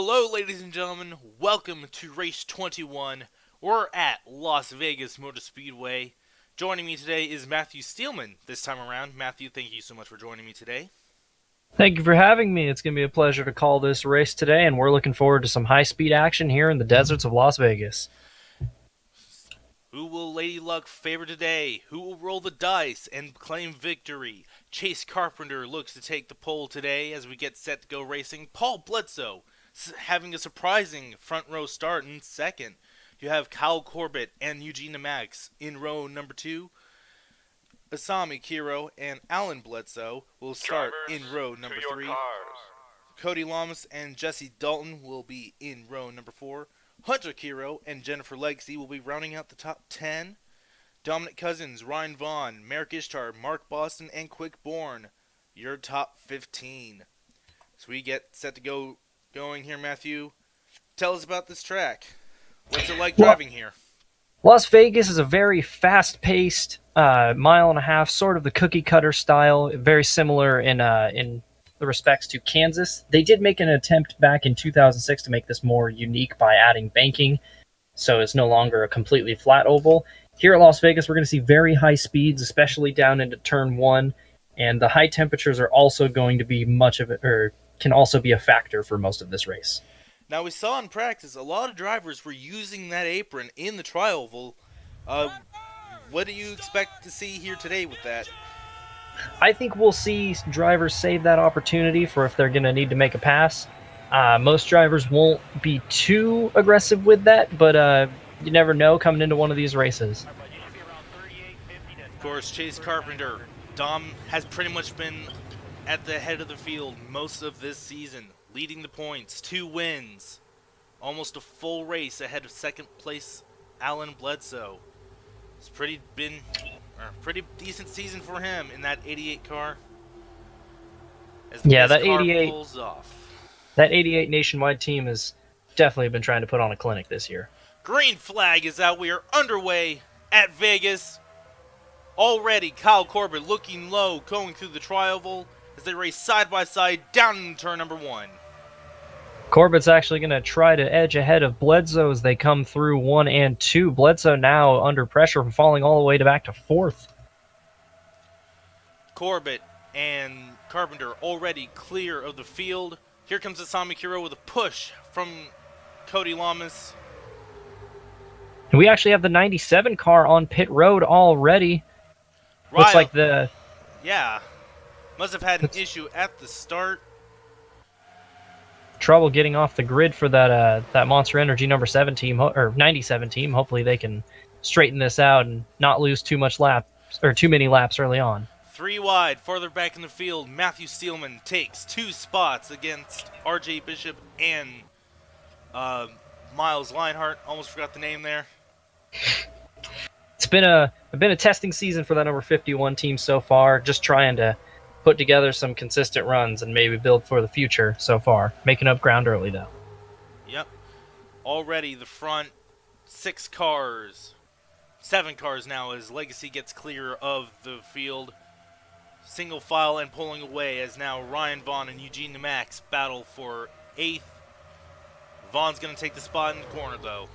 Hello, ladies and gentlemen. Welcome to Race 21. We're at Las Vegas Motor Speedway. Joining me today is Matthew Steelman this time around. Matthew, thank you so much for joining me today. Thank you for having me. It's going to be a pleasure to call this race today, and we're looking forward to some high-speed action here in the deserts of Las Vegas. Who will Lady Luck favor today? Who will roll the dice and claim victory? Chase Carpenter looks to take the pole today as we get set to go racing. Paul Bledsoe having a surprising front row start in second. You have Kyle Corbett and Eugene Max in row number 2. Asami Kiro and Alan Bledsoe will start in row number 3. Cody Lamas and Jesse Dalton will be in row number 4. Hunter Kiro and Jennifer Legacy will be rounding out the top 10. Dominic Cousins, Ryan Vaughn, Merrick Ishtar, Mark Boston, and Quick Bourne, your top 15. So we get set to going here, Matthew. Tell us about this track. What's it like driving here? Las Vegas is a very fast-paced mile and a half, sort of the cookie-cutter style, very similar in the respects to Kansas. They did make an attempt back in 2006 to make this more unique by adding banking, so it's no longer a completely flat oval. Here at Las Vegas, we're going to see very high speeds, especially down into turn 1, and the high temperatures are also going to be can also be a factor for most of this race. Now, we saw in practice a lot of drivers were using that apron in the tri-oval. What do you expect to see here today with that? I think we'll see drivers save that opportunity for if they're going to need to make a pass. Most drivers won't be too aggressive with that, but you never know coming into one of these races. Of course, Chase Carpenter. Dom has pretty much been at the head of the field most of this season, leading the points, 2 wins, almost a full race ahead of second place Alan Bledsoe. It's pretty decent season for him in that 88 car. As yeah, that car 88 pulls off. That 88 nationwide team has definitely been trying to put on a clinic this year. Green flag is out. We are underway at Vegas. Already, Kyle Corbett looking low, going through the tri-oval as they race side by side down in turn number 1. Corbett's actually going to try to edge ahead of Bledsoe as they come through 1 and 2. Bledsoe now under pressure from falling all the way back to 4th. Corbett and Carpenter already clear of the field. Here comes Asami Kiro with a push from Cody Lamas. And we actually have the 97 car on pit road already. Looks like Yeah. Must have had an issue at the start. Trouble getting off the grid for that Monster Energy number 7 team, or 97 team. Hopefully they can straighten this out and not lose too many laps early on. 3 wide, farther back in the field, Matthew Steelman takes 2 spots against RJ Bishop and Miles Leinhart. Almost forgot the name there. It's been a testing season for that number 51 team so far, just trying to put together some consistent runs and maybe build for the future so far. Making up ground early, though. Yep. Already the front 6 cars. 7 cars now as Legacy gets clear of the field. Single file and pulling away as now Ryan Vaughn and Eugene Max battle for 8th. Vaughn's going to take the spot in the corner, though.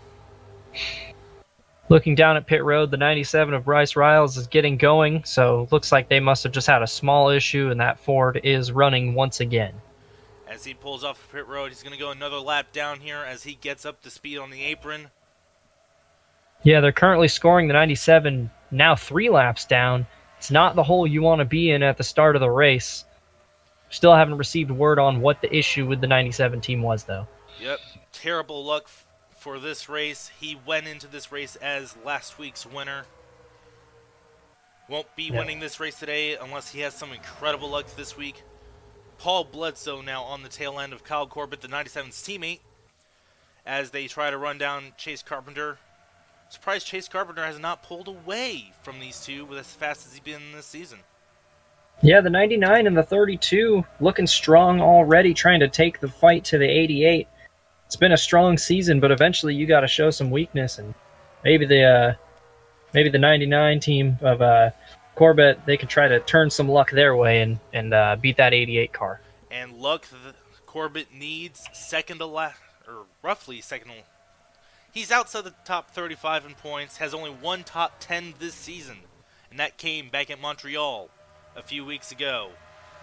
Looking down at pit road, the 97 of Bryce Riles is getting going, so looks like they must have just had a small issue, and that Ford is running once again. As he pulls off pit road, he's going to go another lap down here as he gets up to speed on the apron. Yeah, they're currently scoring the 97 now 3 laps down. It's not the hole you want to be in at the start of the race. Still haven't received word on what the issue with the 97 team was, though. Yep, terrible luck for this race. He went into this race as last week's winner. Won't be winning this race today unless he has some incredible luck this week. Paul Bledsoe now on the tail end of Kyle Corbett, the 97's teammate, as they try to run down Chase Carpenter. Surprised Chase Carpenter has not pulled away from these two as fast as he's been this season. Yeah, the 99 and the 32 looking strong already, trying to take the fight to the 88. It's been a strong season, but eventually you got to show some weakness, and maybe the 99 team of Corbett, they could try to turn some luck their way and beat that 88 car. And luck, Corbett needs second to last, or roughly second. He's outside the top 35 in points, has only one top 10 this season, and that came back at Montreal a few weeks ago.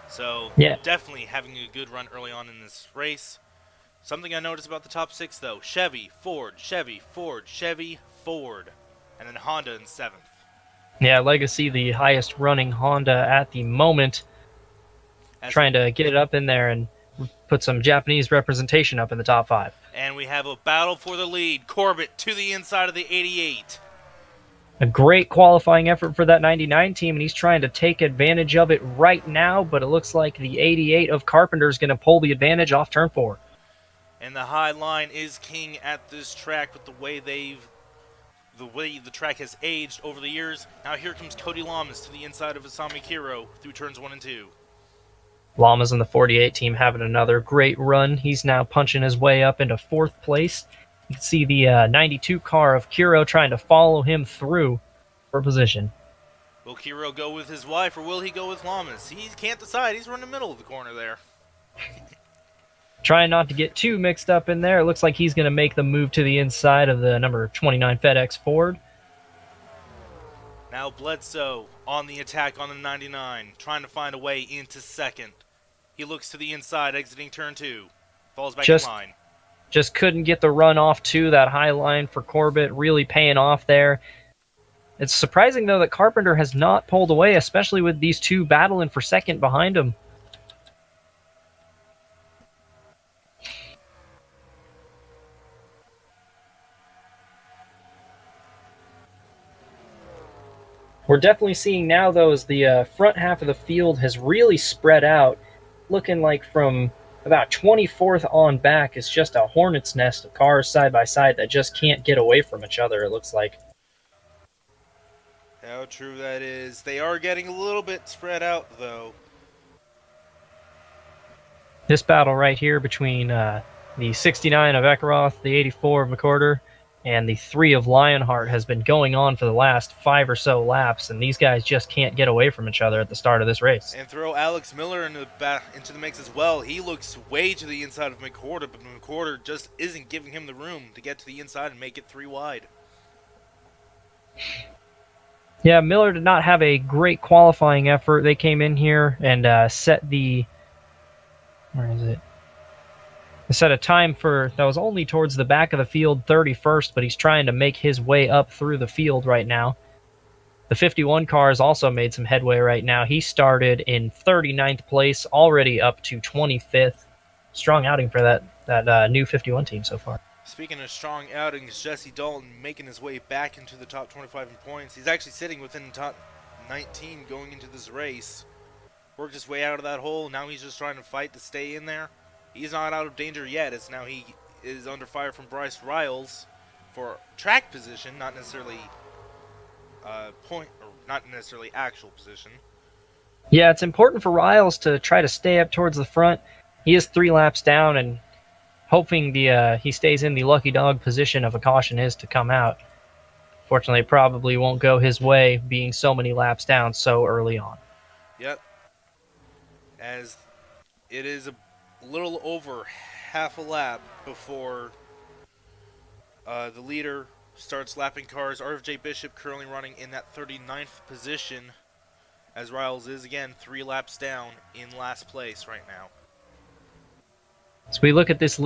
So Yeah. definitely having a good run early on in this race. Something I noticed about the top 6 though: Chevy, Ford, Chevy, Ford, Chevy, Ford, and then Honda in 7th. Yeah, Legacy, the highest running Honda at the moment, trying to get it up in there and put some Japanese representation up in the top 5. And we have a battle for the lead. Corbett to the inside of the 88. A great qualifying effort for that 99 team, and he's trying to take advantage of it right now, but it looks like the 88 of Carpenter is going to pull the advantage off turn 4. And the high line is king at this track with the way the track has aged over the years. Now here comes Cody Lamas to the inside of Asami Kiro through turns 1 and 2. Lamas in the 48 team having another great run. He's now punching his way up into 4th place. You can see the 92 car of Kiro trying to follow him through for position. Will Kiro go with his wife or will he go with Lamas? He can't decide. He's running the middle of the corner there. Trying not to get too mixed up in there. It looks like he's going to make the move to the inside of the number 29 FedEx Ford. Now Bledsoe on the attack on the 99, trying to find a way into 2nd. He looks to the inside, exiting turn 2. Falls back in line. Just couldn't get the run off to that high line for Corbett, really paying off there. It's surprising, though, that Carpenter has not pulled away, especially with these two battling for 2nd behind him. We're definitely seeing now, though, as the front half of the field has really spread out, looking like from about 24th on back is just a hornet's nest of cars side by side that just can't get away from each other, it looks like. How true that is. They are getting a little bit spread out, though. This battle right here between the 69 of Ekaroth, the 84 of McCorder, and the 3 of Lionheart has been going on for the last 5 or so laps, and these guys just can't get away from each other at the start of this race. And throw Alex Miller into the mix as well. He looks way to the inside of McCorder, but McCorder just isn't giving him the room to get to the inside and make it 3 wide. Yeah, Miller did not have a great qualifying effort. They came in here and set the... Where is it? They set a time for... That was only towards the back of the field, 31st, but he's trying to make his way up through the field right now. The 51 car has also made some headway right now. He started in 39th place, already up to 25th. Strong outing for that new 51 team so far. Speaking of strong outings, Jesse Dalton making his way back into the top 25 in points. He's actually sitting within the top 19 going into this race. Worked his way out of that hole. Now he's just trying to fight to stay in there. He's not out of danger yet, as now he is under fire from Bryce Riles for track position, not necessarily point, or not necessarily actual position. Yeah, it's important for Riles to try to stay up towards the front. He is 3 laps down, and hoping he stays in the lucky dog position if a caution is to come out. Fortunately, it probably won't go his way, being so many laps down so early on. Yep. As it is a little over half a lap before the leader starts lapping cars. RFJ Bishop currently running in that 39th position, as Riles is again 3 laps down in last place right now. As we look at these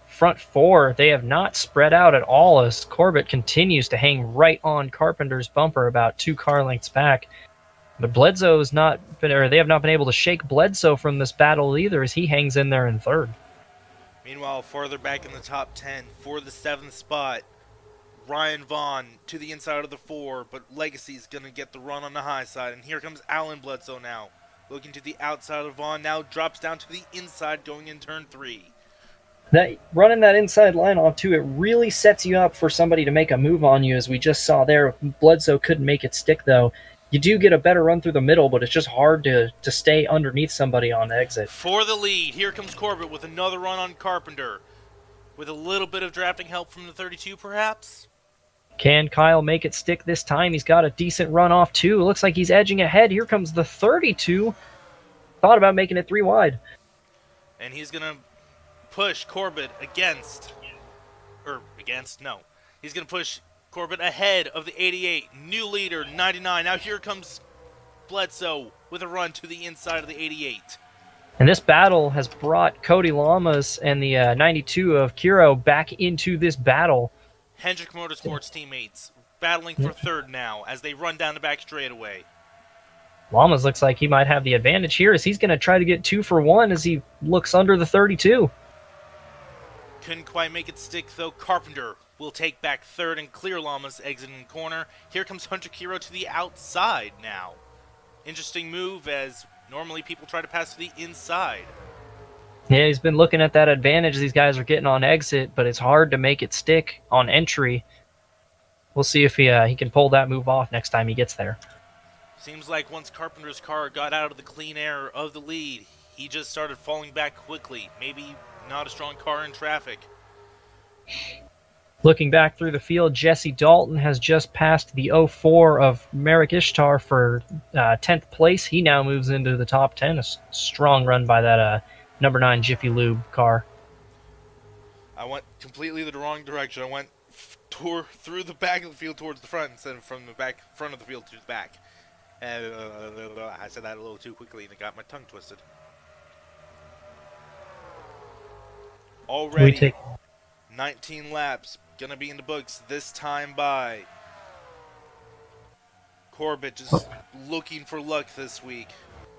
front 4, they have not spread out at all as Corbett continues to hang right on Carpenter's bumper about 2 car lengths back. But Bledsoe they have not been able to shake Bledsoe from this battle either, as he hangs in there in 3rd. Meanwhile, farther back in the top 10 for the 7th spot, Ryan Vaughn to the inside of the 4, but Legacy's going to get the run on the high side. And here comes Alan Bledsoe now. Looking to the outside of Vaughn, now drops down to the inside going in turn 3. Running that inside line off too, it really sets you up for somebody to make a move on you, as we just saw there. Bledsoe couldn't make it stick though. You do get a better run through the middle, but it's just hard to stay underneath somebody on the exit. For the lead, here comes Corbett with another run on Carpenter. With a little bit of drafting help from the 32 perhaps? Can Kyle make it stick this time? He's got a decent run off too. It looks like he's edging ahead. Here comes the 32. Thought about making it 3 wide. And he's going to push Corbett no. He's going to push Corbett ahead of the 88. New leader, 99. Now here comes Bledsoe with a run to the inside of the 88. And this battle has brought Cody Lamas and the 92 of Kiro back into this battle. Hendrick Motorsports teammates battling for third now as they run down the back straightaway. Lamas looks like he might have the advantage here as he's going to try to get 2 for 1 as he looks under the 32. Couldn't quite make it stick though. Carpenter will take back third and clear Lamas exiting the corner. Here comes Hunter Kiro to the outside now. Interesting move as normally people try to pass to the inside. Yeah, he's been looking at that advantage these guys are getting on exit, but it's hard to make it stick on entry. We'll see if he can pull that move off next time he gets there. Seems like once Carpenter's car got out of the clean air of the lead, he just started falling back quickly. Maybe not a strong car in traffic. Looking back through the field, Jesse Dalton has just passed the 04 of Merrick Ishtar for 10th place. He now moves into the top 10. A strong run by that number 9 Jiffy Lube car. I went completely the wrong direction. I went through the back of the field towards the front instead of from the front of the field to the back. I said that a little too quickly and it got my tongue twisted. Already 19 laps. Gonna be in the books this time by Corbett, just looking for luck this week.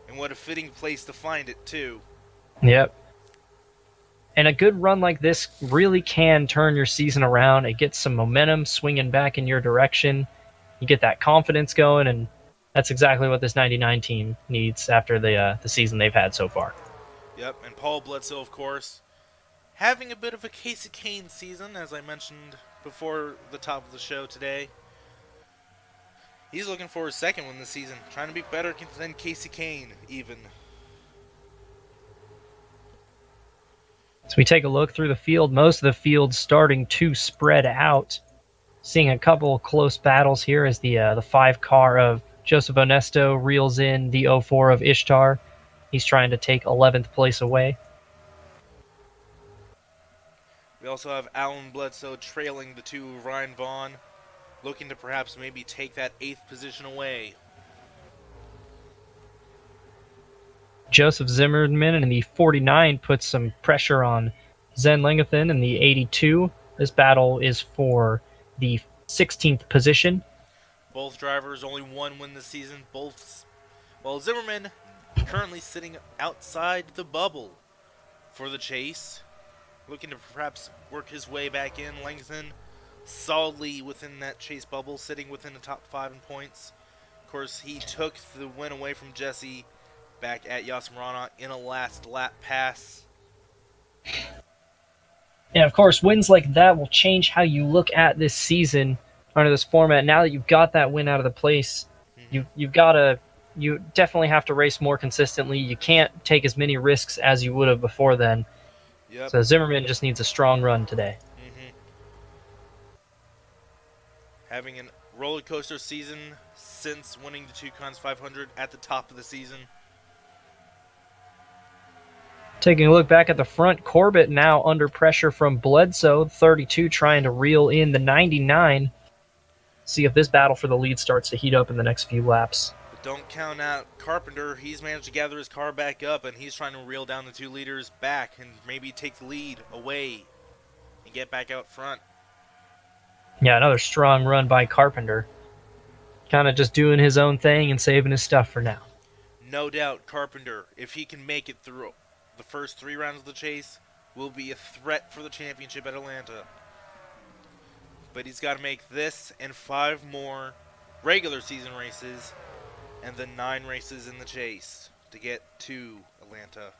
And what a fitting place to find it, too. Yep. And a good run like this really can turn your season around. It gets some momentum swinging back in your direction. You get that confidence going, and that's exactly what this 99 team needs after the season they've had so far. Yep, and Paul Bledsoe, of course, having a bit of a Casey Kane season, as I mentioned before the top of the show today. He's looking for his second win this season, trying to be better than Casey Kane, even. So we take a look through the field. Most of the field's starting to spread out. Seeing a couple close battles here as the 5 car of Joseph Onesto reels in the 04 of Ishtar. He's trying to take 11th place away. We also have Alan Bledsoe trailing the 2 of Ryan Vaughn, looking to perhaps maybe take that 8th position away. Joseph Zimmerman in the 49 puts some pressure on Zen Langathan in the 82. This battle is for the 16th position. Both drivers only one win this season. Well, Zimmerman currently sitting outside the bubble for the chase, looking to perhaps work his way back in. Langton solidly within that chase bubble, sitting within the top 5 in points. Of course, he took the win away from Jesse back at Yasamrana in a last lap pass. And of course, wins like that will change how you look at this season under this format. Now that you've got that win out of the place, you definitely have to race more consistently. You can't take as many risks as you would have before then. Yep. So Zimmerman just needs a strong run today. Having a roller coaster season since winning the 2Cons 500 at the top of the season. Taking a look back at the front, Corbett now under pressure from Bledsoe, 32 trying to reel in the 99. See if this battle for the lead starts to heat up in the next few laps. But don't count out Carpenter. He's managed to gather his car back up, and he's trying to reel down the 2 leaders back and maybe take the lead away and get back out front. Yeah, another strong run by Carpenter. Kind of just doing his own thing and saving his stuff for now. No doubt Carpenter, if he can make it through the first 3 rounds of the chase, will be a threat for the championship at Atlanta. But he's got to make this and 5 more regular season races and the 9 races in the chase to get to Atlanta.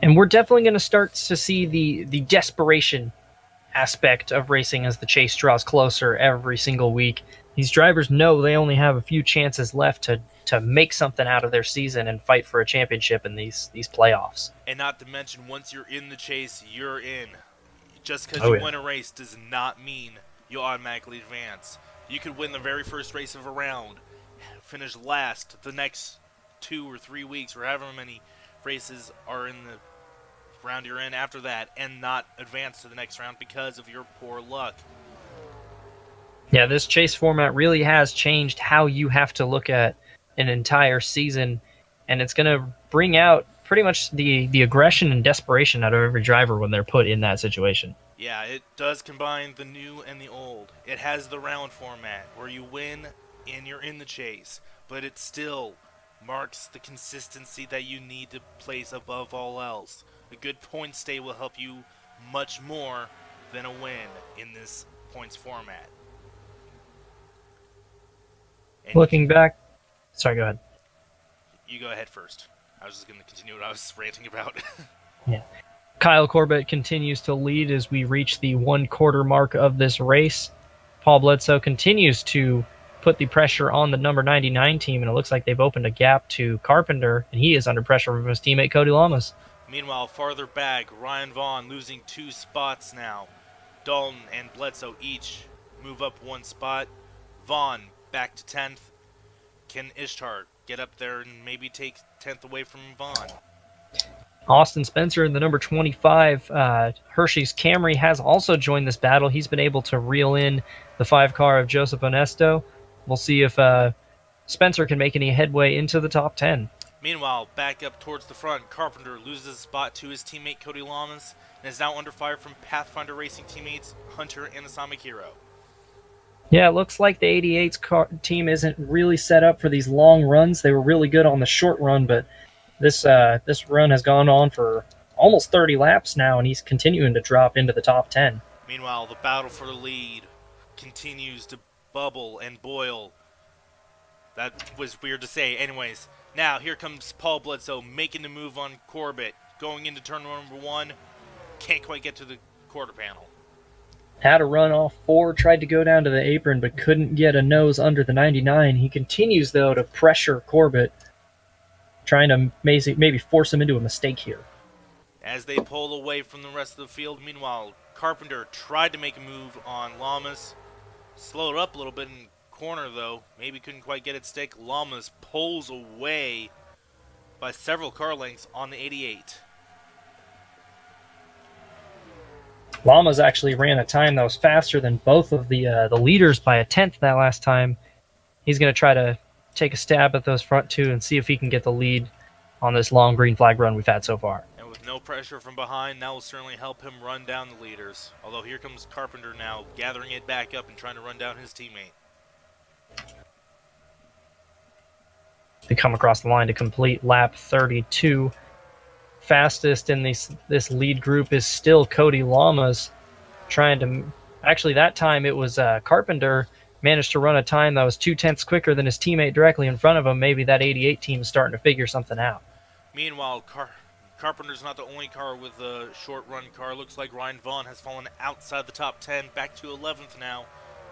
And we're definitely going to start to see the desperation aspect of racing as the chase draws closer every single week. These drivers know they only have a few chances left to make something out of their season and fight for a championship in these playoffs. And not to mention, once you're in the chase, you're in. Just because you win a race does not mean you automatically advance. You could win the very first race of a round, finish last the next 2 or 3 weeks, or however many races are in the round you're in after that and not advance to the next round because of your poor luck. Yeah, this chase format really has changed how you have to look at an entire season, and it's going to bring out pretty much the aggression and desperation out of every driver when they're put in that situation. Yeah, it does combine the new and the old. It has the round format where you win and you're in the chase, but it still marks the consistency that you need to place above all else. A good point stay will help you much more than a win in this points format. And Looking back, sorry, go ahead. you go ahead first. I was just going to continue what I was ranting about. Yeah. Kyle Corbett continues to lead as we reach the 1/4 mark of this race. Paul Bledsoe continues to put the pressure on the number 99 team, and it looks like they've opened a gap to Carpenter, and he is under pressure from his teammate Cody Lamas. Meanwhile, farther back, Ryan Vaughn losing 2 spots now. Dalton and Bledsoe each move up 1 spot. Vaughn back to 10th. Can Ishtar get up there and maybe take 10th away from Vaughn? Austin Spencer in the number 25 Hershey's Camry has also joined this battle. He's been able to reel in the 5 car of Joseph Onesto. We'll see if Spencer can make any headway into the top 10. Meanwhile, back up towards the front, Carpenter loses a spot to his teammate Cody Lamas and is now under fire from Pathfinder Racing teammates Hunter and Asami Hiro. Yeah, it looks like the 88's team isn't really set up for these long runs. They were really good on the short run, but this run has gone on for almost 30 laps now, and he's continuing to drop into the top 10. Meanwhile, the battle for the lead continues to bubble and boil. That was weird to say. Anyways, now here comes Paul Bledsoe making the move on Corbett. Going into turn number 1. Can't quite get to the quarter panel. Had a run off 4, tried to go down to the apron, but couldn't get a nose under the 99. He continues, though, to pressure Corbett, trying to maybe force him into a mistake here. As they pull away from the rest of the field, meanwhile, Carpenter tried to make a move on Lamas. Slowed up a little bit in corner, though. Maybe couldn't quite get it stick. Lamas pulls away by several car lengths on the 88. Lamas actually ran a time that was faster than both of the leaders by a tenth that last time. He's going to try to take a stab at those front 2 and see if he can get the lead on this long green flag run we've had so far. And with no pressure from behind, that will certainly help him run down the leaders. Although here comes Carpenter now, gathering it back up and trying to run down his teammate. They come across the line to complete lap 32. Fastest in this lead group is still Cody Lamas, trying to... Actually, that time it was Carpenter managed to run a time that was 0.2 quicker than his teammate directly in front of him. Maybe that 88 team is starting to figure something out. Meanwhile, Carpenter's not the only car with a short run car. Looks like Ryan Vaughn has fallen outside the top 10, back to 11th now.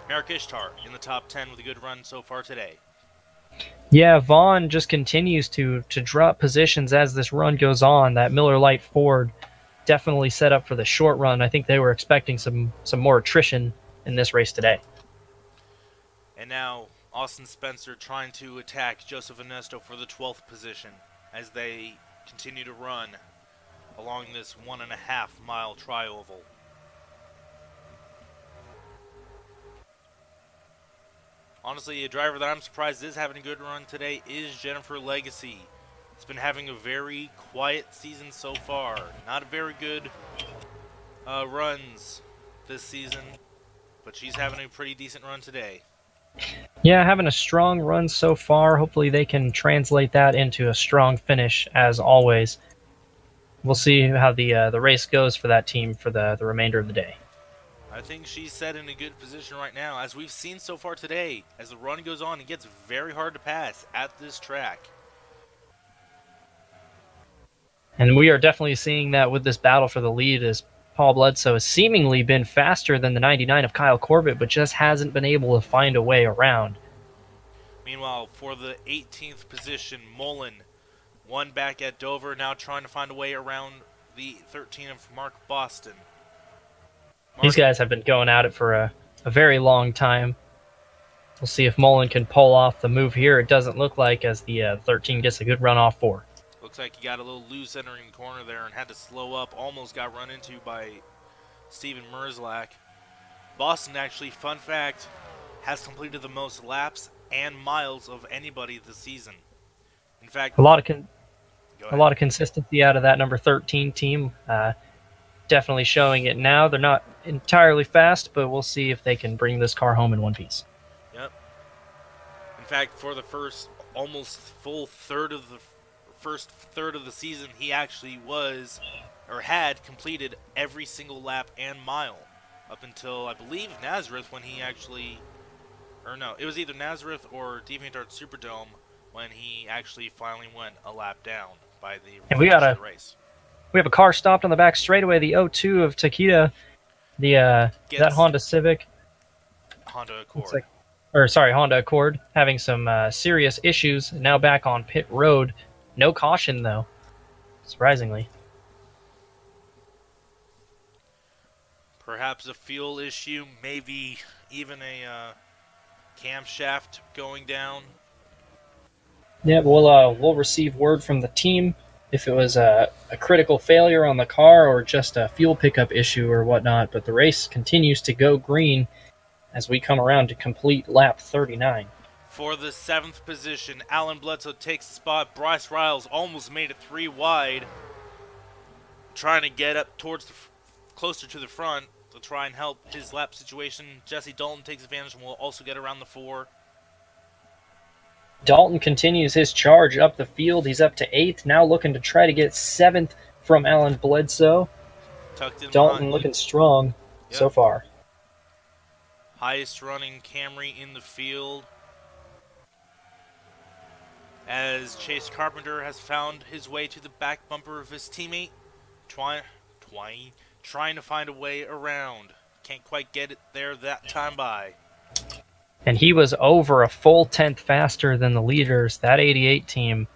Merrick Ishtar in the top 10 with a good run so far today. Yeah, Vaughn just continues to drop positions as this run goes on. That Miller Lite Ford definitely set up for the short run. I think they were expecting some more attrition in this race today. And now Austin Spencer trying to attack Joseph Onesto for the 12th position as they continue to run along this 1.5 mile tri-oval. Honestly, a driver that I'm surprised is having a good run today is Jennifer Legacy. It's been having a very quiet season so far. Not very good runs this season, but she's having a pretty decent run today. Yeah, having a strong run so far. Hopefully they can translate that into a strong finish, as always. We'll see how the race goes for that team for the remainder of the day. I think she's set in a good position right now. As we've seen so far today, as the run goes on, it gets very hard to pass at this track. And we are definitely seeing that with this battle for the lead, as Paul Bledsoe has seemingly been faster than the 99 of Kyle Corbett, but just hasn't been able to find a way around. Meanwhile, for the 18th position, Mullen, one back at Dover, now trying to find a way around the 13 of Mark Boston. These guys have been going at it for a very long time. We'll see if Mullen can pull off the move here. It doesn't look like, as the 13 gets a good run off 4. Looks like he got a little loose entering the corner there and had to slow up. Almost got run into by Steven Merzlak. Boston, actually, fun fact, has completed the most laps and miles of anybody this season. In fact, A lot go a ahead. lot of consistency out of that number 13 team. Definitely showing it now. They're not entirely fast, but we'll see if they can bring this car home in one piece. Yep. In fact, for the first almost full third of the season, he actually was or had completed every single lap and mile up until I believe Nazareth when he actually, or no, it was either Nazareth or DeviantArt Superdome when he actually finally went a lap down by the And we finish got of the race. we have a car stopped on the back straightaway. The O2 of Takeda, that Gets Honda Civic. Honda Looks Accord. Honda Accord, having some serious issues. Now back on pit road. No caution though, surprisingly. Perhaps a fuel issue, maybe even a camshaft going down. Yeah, we'll receive word from the team if it was a critical failure on the car or just a fuel pickup issue or whatnot. But the race continues to go green as we come around to complete lap 39. For the 7th position, Alan Bledsoe takes the spot. Bryce Riles almost made it 3 wide, trying to get up towards closer to the front to try and help his lap situation. Jesse Dalton takes advantage and will also get around the 4. Dalton continues his charge up the field. He's up to 8th, now looking to try to get 7th from Alan Bledsoe. Tucked in Dalton behind. looking strong so far. Highest running Camry in the field. As Chase Carpenter has found his way to the back bumper of his teammate, trying to find a way around. Can't quite get it there that time by. And he was over a full 10th faster than the leaders. That 88 team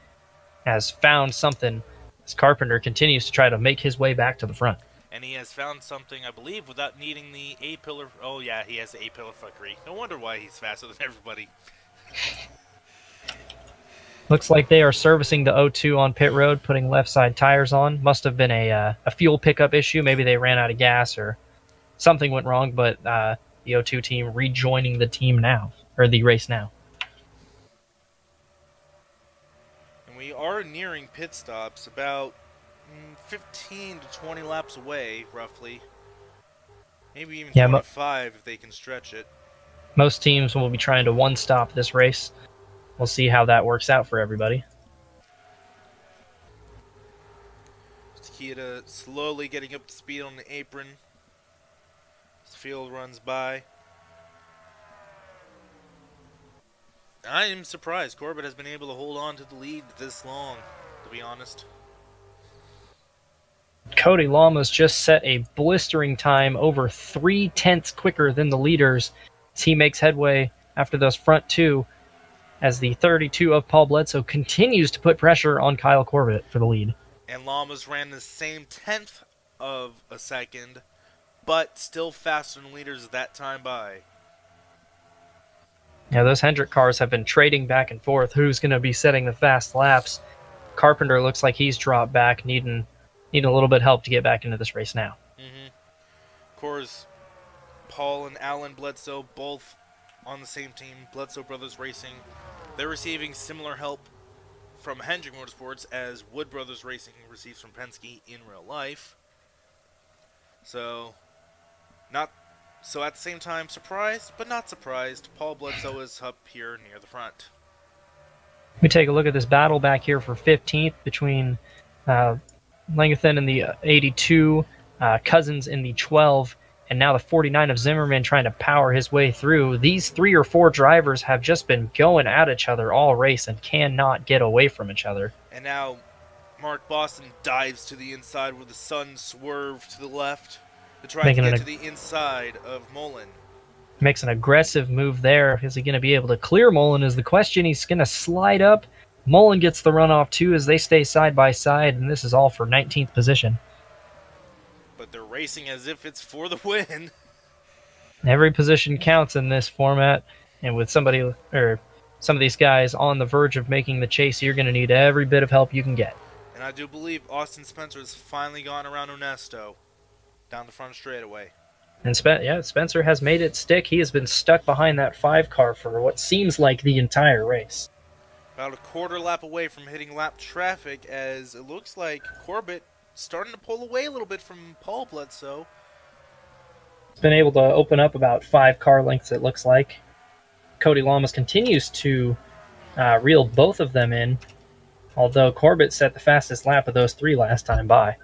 has found something as Carpenter continues to try to make his way back to the front. And he has found something, I believe, without needing the A-pillar. Oh, yeah, he has the A-pillar fuckery. No wonder why he's faster than everybody. Looks like they are servicing the O2 on pit road, putting left side tires on. Must have been a fuel pickup issue. Maybe they ran out of gas or something went wrong, but the O2 team rejoining the team now, or the race now. And we are nearing pit stops, about 15 to 20 laps away, roughly. Maybe even 25 if they can stretch it. Most teams will be trying to one-stop this race. We'll see how that works out for everybody. Takeda slowly getting up to speed on the apron as the field runs by. I am surprised Corbett has been able to hold on to the lead this long, to be honest. Cody Lamas just set a blistering time over 0.3 quicker than the leaders as he makes headway after those front two, as the 32 of Paul Bledsoe continues to put pressure on Kyle Corbett for the lead. And Lamas ran the same 10th of a second, but still faster than leaders at that time by. Yeah, those Hendrick cars have been trading back and forth. Who's going to be setting the fast laps? Carpenter looks like he's dropped back, needing a little bit of help to get back into this race now. Of course, Paul and Alan Bledsoe both on the same team, Bledsoe Brothers Racing. They're receiving similar help from Hendrick Motorsports as Wood Brothers Racing receives from Penske in real life. So at the same time, surprised, but not surprised. Paul Bledsoe is up here near the front. We take a look at this battle back here for 15th between Langethan in the 82, Cousins in the 12, and now the 49 of Zimmerman trying to power his way through. These 3 or 4 drivers have just been going at each other all race and cannot get away from each other. And now Mark Boston dives to the inside where the sun swerved to the left to try to get to the inside of Mullen. Makes an aggressive move there. Is he going to be able to clear Mullen is the question. He's going to slide up. Mullen gets the runoff too as they stay side by side, and this is all for 19th position. But they're racing as if it's for the win. Every position counts in this format, and with some of these guys on the verge of making the chase, you're going to need every bit of help you can get. And I do believe Austin Spencer has finally gone around Ernesto down the front straightaway. And Spencer has made it stick. He has been stuck behind that 5 car for what seems like the entire race. About a quarter lap away from hitting lap traffic, as it looks like Corbett starting to pull away a little bit from Paul Bledsoe. He's been able to open up about 5 car lengths, it looks like. Cody Lamas continues to reel both of them in, although Corbett set the fastest lap of those 3 last time by.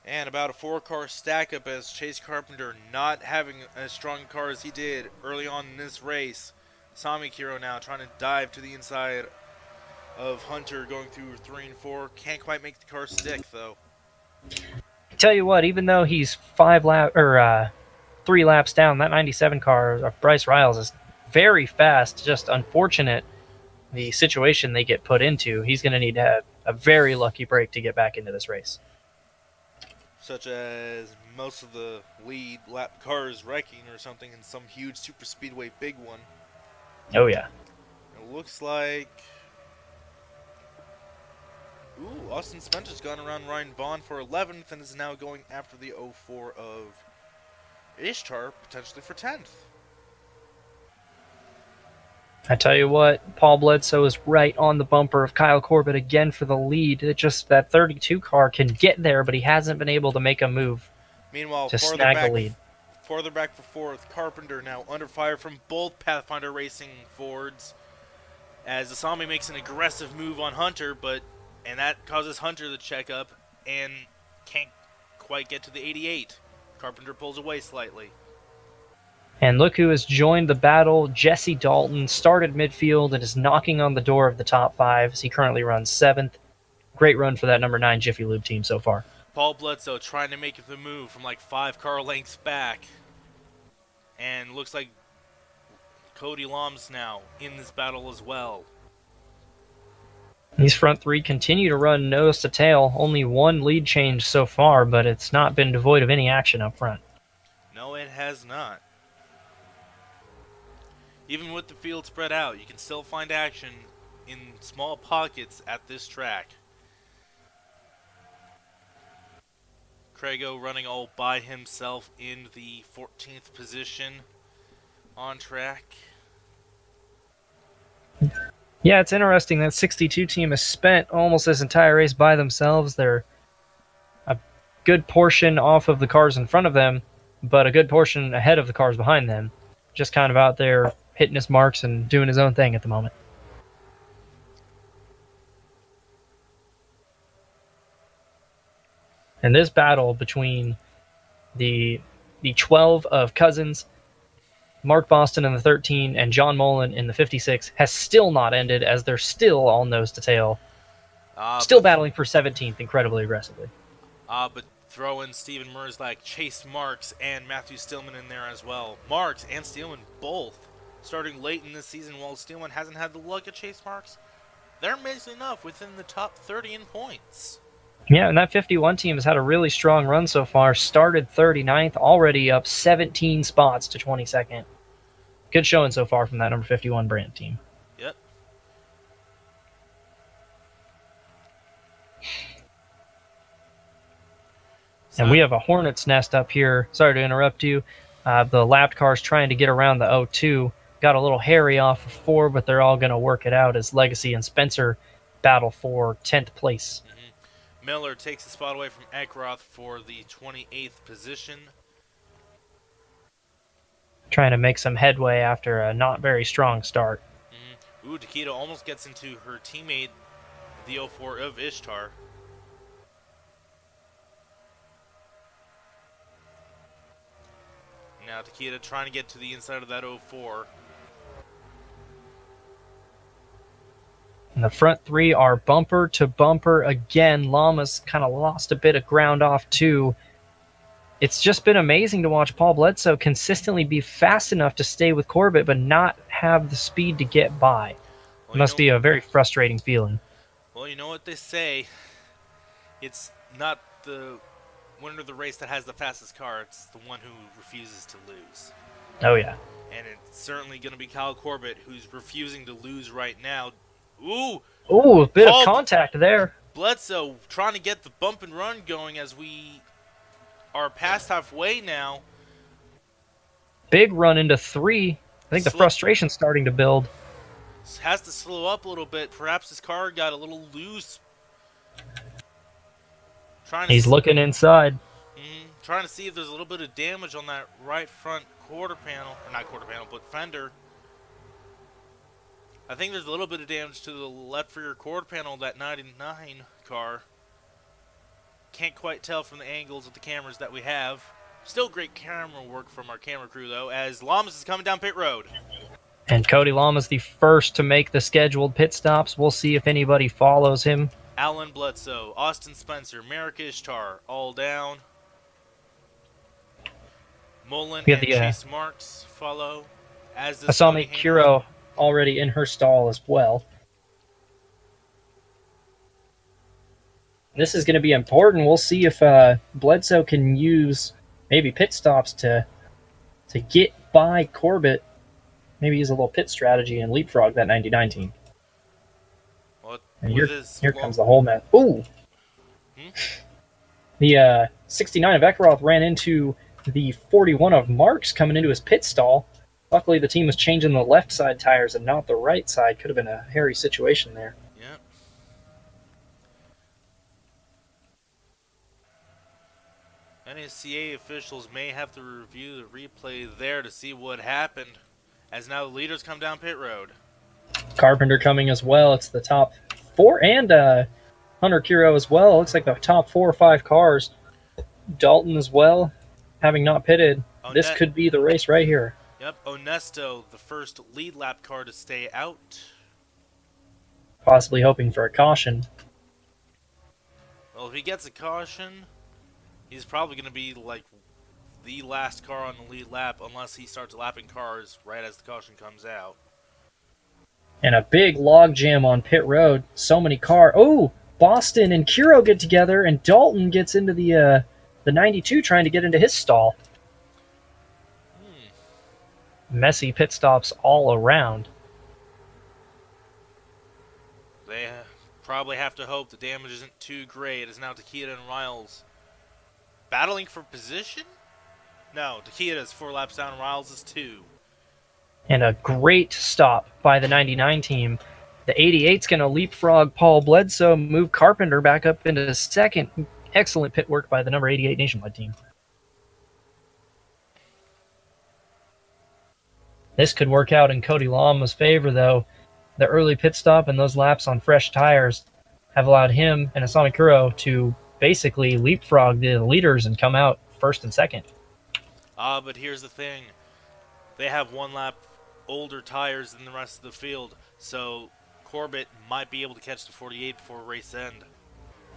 And about a 4-car stack up, as Chase Carpenter not having as strong a car as he did early on in this race. Sami Kiro now trying to dive to the inside of Hunter, going through 3 and 4. Can't quite make the car stick, though. Tell you what, even though he's 3 laps down, that 97 car of Bryce Riles is very fast. Just unfortunate the situation they get put into. He's going to need to have a very lucky break to get back into this race. Such as most of the lead lap cars wrecking or something in some huge super speedway big one. Oh, yeah. It looks like... Ooh, Austin Spencer's gone around Ryan Vaughn for 11th and is now going after the 04 of Ishtar, potentially for 10th. I tell you what, Paul Bledsoe is right on the bumper of Kyle Corbett again for the lead. It just that 32 car can get there, but he hasn't been able to make a move. Meanwhile, to snag the lead. Farther back for 4th, Carpenter now under fire from both Pathfinder Racing Fords, as Asami makes an aggressive move on Hunter, and that causes Hunter to check up and can't quite get to the 88. Carpenter pulls away slightly. And look who has joined the battle. Jesse Dalton started midfield and is knocking on the door of the top 5 as he currently runs 7th. Great run for that number 9 Jiffy Lube team so far. Paul Bledsoe trying to make the move from like 5 car lengths back. And looks like Cody Loms now in this battle as well. These front 3 continue to run nose to tail. Only 1 lead change so far, but it's not been devoid of any action up front. No, it has not. Even with the field spread out, you can still find action in small pockets at this track. Craigo running all by himself in the 14th position on track. Yeah, it's interesting that 62 team has spent almost this entire race by themselves. They're a good portion off of the cars in front of them, but a good portion ahead of the cars behind them. Just kind of out there hitting his marks and doing his own thing at the moment. And this battle between the 12 of Cousins, Mark Boston in the 13, and John Mullen in the 56 has still not ended, as they're still all nose to tail. Still battling for 17th incredibly aggressively. But throw in Steven Merzlak, Chase Marks, and Matthew Stillman in there as well. Marks and Stillman both starting late in this season, while Stillman hasn't had the luck of Chase Marks. They're amazing enough within the top 30 in points. Yeah, and that 51 team has had a really strong run so far. Started 39th, already up 17 spots to 22nd. Good showing so far from that number 51 brand team. Yep. And we have a hornet's nest up here. Sorry to interrupt you. The lapped car's trying to get around the 02. Got a little hairy off of 4, but they're all going to work it out as Legacy and Spencer battle for 10th place. Mm-hmm. Miller takes the spot away from Eckroth for the 28th position. Trying to make some headway after a not very strong start. Mm-hmm. Ooh, Takeda almost gets into her teammate, the 04 of Ishtar. Now Takeda trying to get to the inside of that 04. And the front 3 are bumper to bumper again. Llamas kind of lost a bit of ground off too. It's just been amazing to watch Paul Bledsoe consistently be fast enough to stay with Corbett, but not have the speed to get by. Well, must be a very frustrating feeling. Well, you know what they say. It's not the winner of the race that has the fastest car. It's the one who refuses to lose. Oh, yeah. And it's certainly going to be Kyle Corbett, who's refusing to lose right now. Ooh, Ooh, a bit of Paul contact there. Bledsoe trying to get the bump and run going as we are past halfway now. Big run into 3. I think the frustration's starting to build. Has to slow up a little bit. Perhaps his car got a little loose. He's looking inside. Trying to see if there's a little bit of damage on that right front quarter panel. Or not quarter panel, but fender. I think there's a little bit of damage to the left rear quarter panel of that 99 car. Can't quite tell from the angles of the cameras that we have. Still great camera work from our camera crew, though, as Lamas is coming down pit road. And Cody Lama's the first to make the scheduled pit stops. We'll see if anybody follows him. Alan Bledsoe, Austin Spencer, Merrick Ishtar, all down. Mullen and Chase Marks follow. As does Asami Kuro already in her stall as well. This is going to be important. We'll see if Bledsoe can use maybe pit stops to get by Corbett. Maybe use a little pit strategy and leapfrog that 99 team. Well, and here comes the whole mess. Ooh! The 69 of Ekroth ran into the 41 of Marks coming into his pit stall. Luckily, the team was changing the left side tires and not the right side. Could have been a hairy situation there. Yep. NSCA officials may have to review the replay there to see what happened, as now the leaders come down pit road. Carpenter coming as well. It's the top 4, and Hunter Kiro as well. Looks like the top 4 or 5 cars. Dalton as well, having not pitted. This could be the race right here. Yep, Onesto, the first lead lap car to stay out. Possibly hoping for a caution. Well, if he gets a caution, he's probably going to be like the last car on the lead lap unless he starts lapping cars right as the caution comes out. And a big log jam on pit road. So many cars. Oh, Boston and Kiro get together, and Dalton gets into the 92 trying to get into his stall. Messy pit stops all around. They probably have to hope the damage isn't too great, as now Takeda and Riles battling for position? No, Takeda is 4 laps down, Riles is 2. And a great stop by the 99 team. The 88's going to leapfrog Paul Bledsoe, move Carpenter back up into second. Excellent pit work by the number 88 Nationwide team. This could work out in Cody Lama's favor, though. The early pit stop and those laps on fresh tires have allowed him and Asami Kuro to basically leapfrog the leaders and come out first and second. But here's the thing. They have 1 lap older tires than the rest of the field, so Corbett might be able to catch the 48 before race end.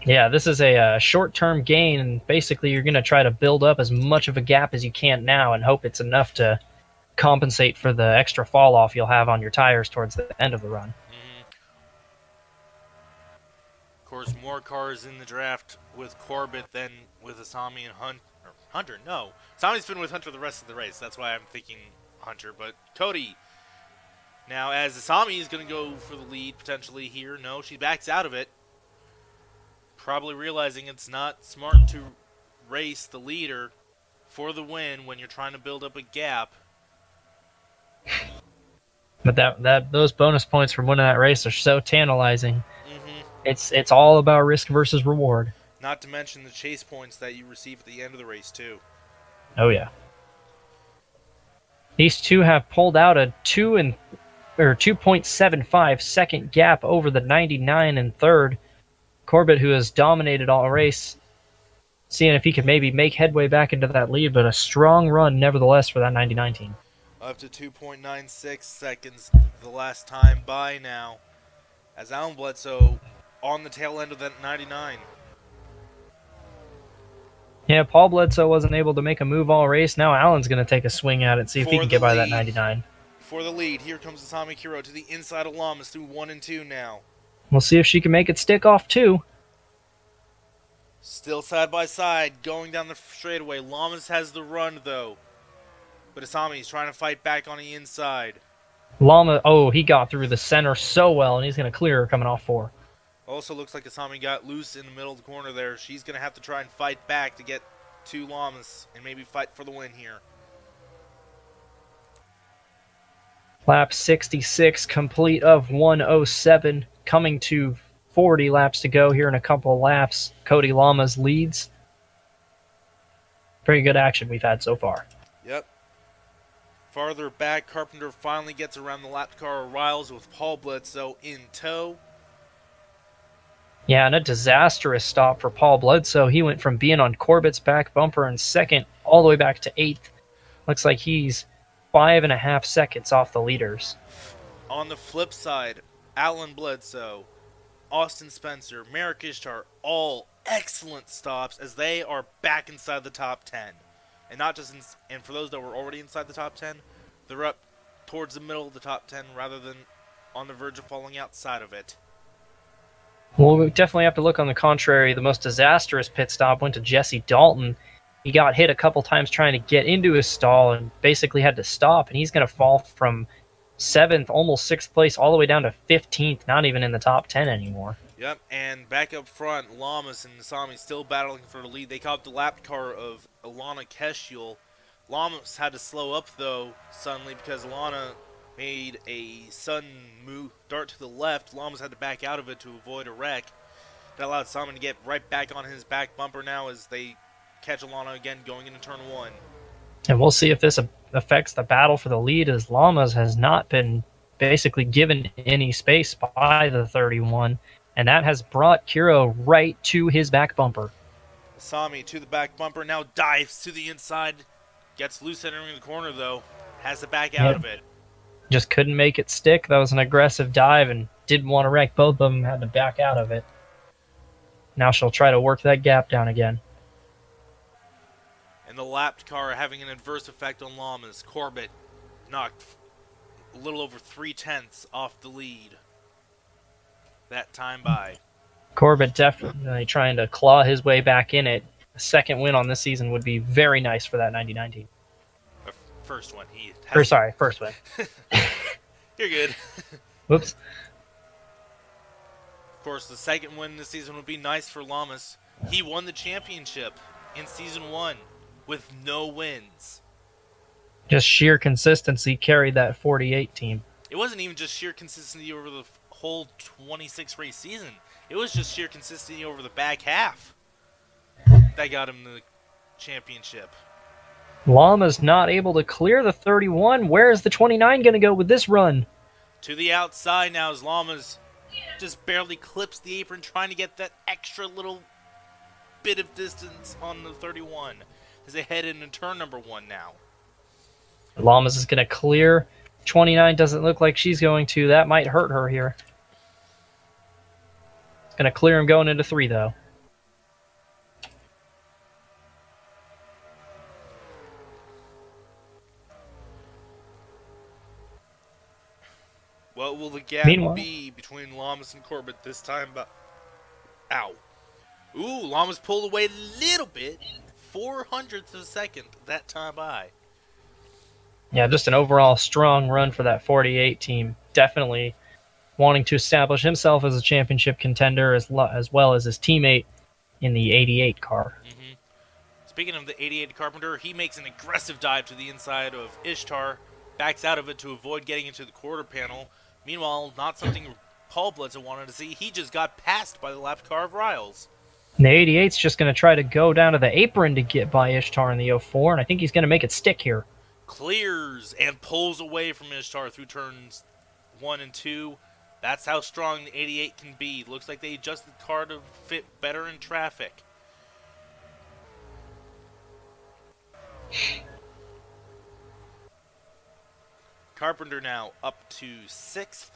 Yeah, this is a short-term gain, and basically you're going to try to build up as much of a gap as you can now and hope it's enough to compensate for the extra fall off you'll have on your tires towards the end of the run. Of course, more cars in the draft with Corbett than with Asami and Hunter. No, Asami's been with Hunter the rest of the race. That's why I'm thinking Hunter. But Cody, now as Asami is going to go for the lead potentially here. No, she backs out of it. Probably realizing it's not smart to race the leader for the win when you're trying to build up a gap. But those bonus points from winning that race are so tantalizing. It's all about risk versus reward. Not to mention the chase points that you receive at the end of the race too. Oh yeah. These two have pulled out a 2.75 second gap over the 99 in third. Corbett, who has dominated all race, seeing if he could maybe make headway back into that lead, but a strong run nevertheless for that 99 team. Up to 2.96 seconds the last time by now, as Alan Bledsoe on the tail end of that 99. Yeah, Paul Bledsoe wasn't able to make a move all race. Now Alan's going to take a swing at it, see if he can get by that 99. For the lead, here comes Asami Kiro to the inside of Lamas through 1 and 2 now. We'll see if she can make it stick off too. Still side by side, going down the straightaway. Lamas has the run though, but Asami's trying to fight back on the inside. Llama, oh, he got through the center so well, and he's going to clear coming off 4. Also looks like Asami got loose in the middle of the corner there. She's going to have to try and fight back to get 2 llamas and maybe fight for the win here. Lap 66, complete of 107, coming to 40 laps to go here in a couple of laps. Cody Lamas leads. Pretty good action we've had so far. Yep. Farther back, Carpenter finally gets around the lap car of Riles with Paul Bledsoe in tow. Yeah, and a disastrous stop for Paul Bledsoe. He went from being on Corbett's back bumper in second all the way back to 8th. Looks like he's 5.5 seconds off the leaders. On the flip side, Alan Bledsoe, Austin Spencer, Merrick Ishtar, all excellent stops as they are back inside the top 10. And not just and for those that were already inside the top 10, they're up towards the middle of the top 10 rather than on the verge of falling outside of it. Well, we definitely have to look on the contrary. The most disastrous pit stop went to Jesse Dalton. He got hit a couple times trying to get into his stall and basically had to stop, and he's going to fall from 7th, almost 6th place, all the way down to 15th, not even in the top 10 anymore. Yep, and back up front, Lamas and Nasami still battling for the lead. They caught the lap car of Ilana Keshiel. Lamas had to slow up, though, suddenly, because Ilana made a sudden move, dart to the left. Lamas had to back out of it to avoid a wreck. That allowed Simon to get right back on his back bumper now as they catch Ilana again going into turn 1. And we'll see if this affects the battle for the lead, as Lamas has not been basically given any space by the 31. And that has brought Kiro right to his back bumper. Asami to the back bumper, now dives to the inside. Gets loose entering the corner, though. Has to back out of it. Just couldn't make it stick. That was an aggressive dive and didn't want to wreck. Both of them had to back out of it. Now she'll try to work that gap down again. And the lapped car having an adverse effect on Lamas. Corbett knocked a little over 3/10 off the lead that time by. Corbett definitely trying to claw his way back in it. A second win on this season would be very nice for that 99 team. First one. First win. You're good. Whoops. Of course, the second win this season would be nice for Lamas. He won the championship in Season 1 with no wins. Just sheer consistency carried that 48 team. It wasn't even just sheer consistency over the whole 26 race season. It was just sheer consistency over the back half that got him the championship. Llama's not able to clear the 31. Where is the 29 going to go with this run? To the outside now as Llamas just barely clips the apron, trying to get that extra little bit of distance on the 31 as they head into turn number 1 now. Llamas is going to clear. 29 doesn't look like she's going to. That might hurt her here. It's going to clear him going into 3, though. What will the gap be between Lamas and Corbett this time? Ow. Ooh, Lamas pulled away a little bit. 0.04 of a second that time by. Yeah, just an overall strong run for that 48 team. Definitely wanting to establish himself as a championship contender as well as his teammate in the 88 car. Mm-hmm. Speaking of the 88 Carpenter, he makes an aggressive dive to the inside of Ishtar, backs out of it to avoid getting into the quarter panel. Meanwhile, not something Paul Bledsoe wanted to see. He just got passed by the lapped car of Riles. And the 88's just going to try to go down to the apron to get by Ishtar in the 04, and I think he's going to make it stick here. Clears and pulls away from Ishtar through turns 1 and 2. That's how strong the 88 can be. Looks like they adjusted the car to fit better in traffic. Carpenter now up to 6th.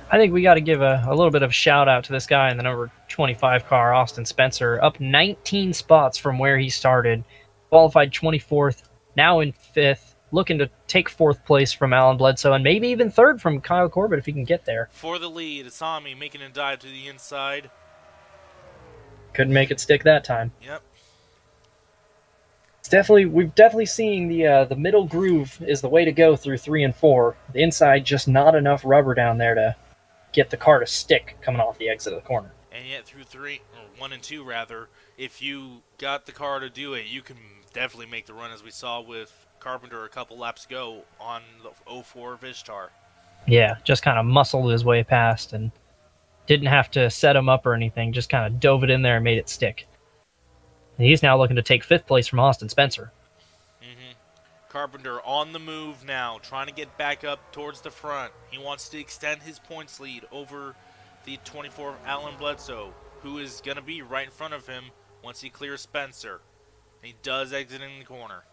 I think we got to give a little bit of a shout out to this guy in the number 25 car, Austin Spencer, up 19 spots from where he started. Qualified 24th, now in 5th, looking to take 4th place from Alan Bledsoe and maybe even 3rd from Kyle Corbett if he can get there. For the lead, Asami making a dive to the inside. Couldn't make it stick that time. Yep. We've definitely seen the middle groove is the way to go through 3 and 4. The inside just not enough rubber down there to get the car to stick coming off the exit of the corner. And yet through 1 and 2 rather, if you got the car to do it, you can definitely make the run as we saw with Carpenter a couple laps ago on the 04 Vishtar. Yeah, just kind of muscled his way past and didn't have to set him up or anything. Just kind of dove it in there and made it stick. And he's now looking to take 5th place from Austin Spencer. Carpenter on the move now, trying to get back up towards the front. He wants to extend his points lead over the 24 Alan Bledsoe, who is going to be right in front of him once he clears Spencer. He does exit in the corner.